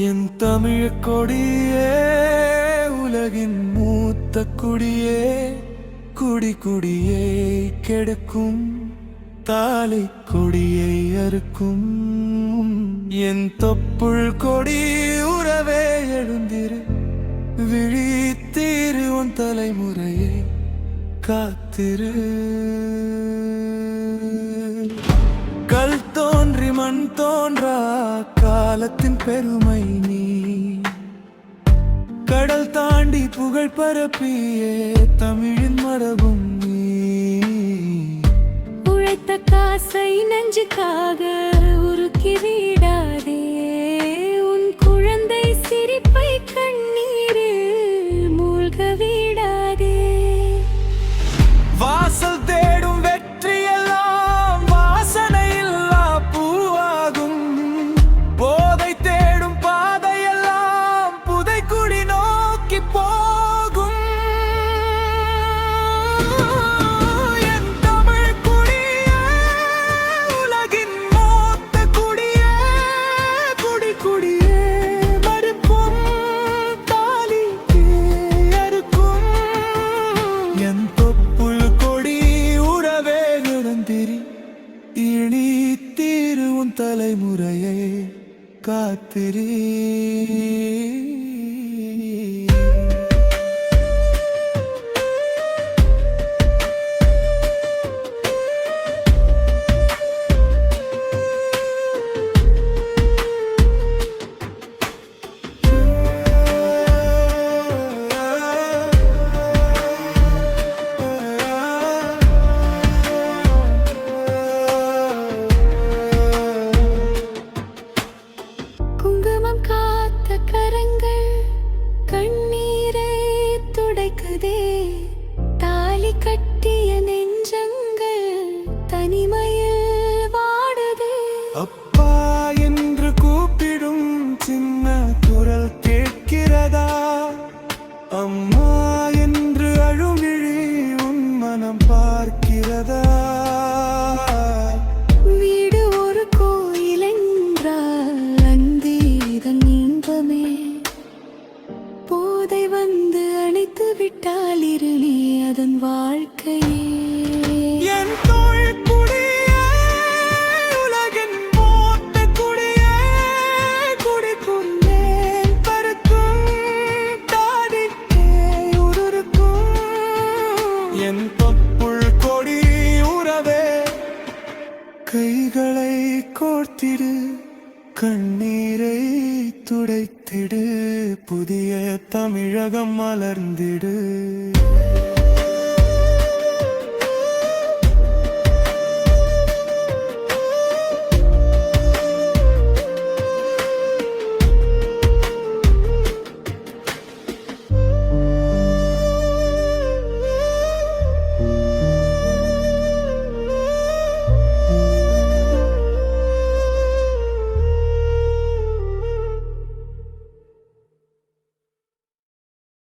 என் தமிழ் கொடியே, உலகின் மூத்த குடியே, குடி குடியை கெடுக்கும் தாலி கொடியை அறுக்கும் என் தொப்புள் கொடி உறவே எழுந்திரு, விழித்தீரு உன் தலைமுறையை காத்திரு. கல் தோன்றி மண் தோன்றா காலத்தின் பெருமை நீ, கடல் தாண்டி புகழ் பரப்பியே தமிழின் மரபும் நீ. உழைத்த காசை நஞ்சுக்காக உருக்கி விடாதே, உன் குழந்தை சிரிப்பை கண்ணீரில் மூழ்க விடாதே. வாசல் தேடும் வெற்றியெல்லாம் வாசனை இல்லா பூவாகும், போதை தேடும் பாதையெல்லாம் புதைக்குடி நோக்கி போகும். என் தமிழ் குடியே, உலகின் மூத்த குடியே, குடி குடியே மறுக்கும் தாலிக்கு அறுக்கும் என் தொப்புள் கொடி உறவே எழுந்திரி, இழித்தீரு உன் தலைமுறையை காத்திரி. குங்குமம் காத்த கரங்கள் கண்ணீரை துடைக்குதே, தாலி கட்டிய நெஞ்சங்கள் தனிமையில் வாடுதே. அப்பா என்று கூப்பிடும் சின்ன குரல் கேட்கிறதா, அம்மா என்று அழுமிழி உன் மனம் பார்க்கிறதா. வீடு ஒரு கோயில் என்றால் அங்கே இதன் இன்பமே, போதை வந்து அணைத்து விட்டால் இருளே அதன் வாழ்க்கையே. என் தமிழ் குடியே, உலகின் மூத்த குடியே, குடி குடியேன் பருக்கும் தாடிக்கே உருக்கும் என் தொப்புள் கொடி உறவே, கைகளை கோர்த்திடு, கண்ணீரை துடைத்திடு, புதிய தமிழகம் மலர்ந்திடு.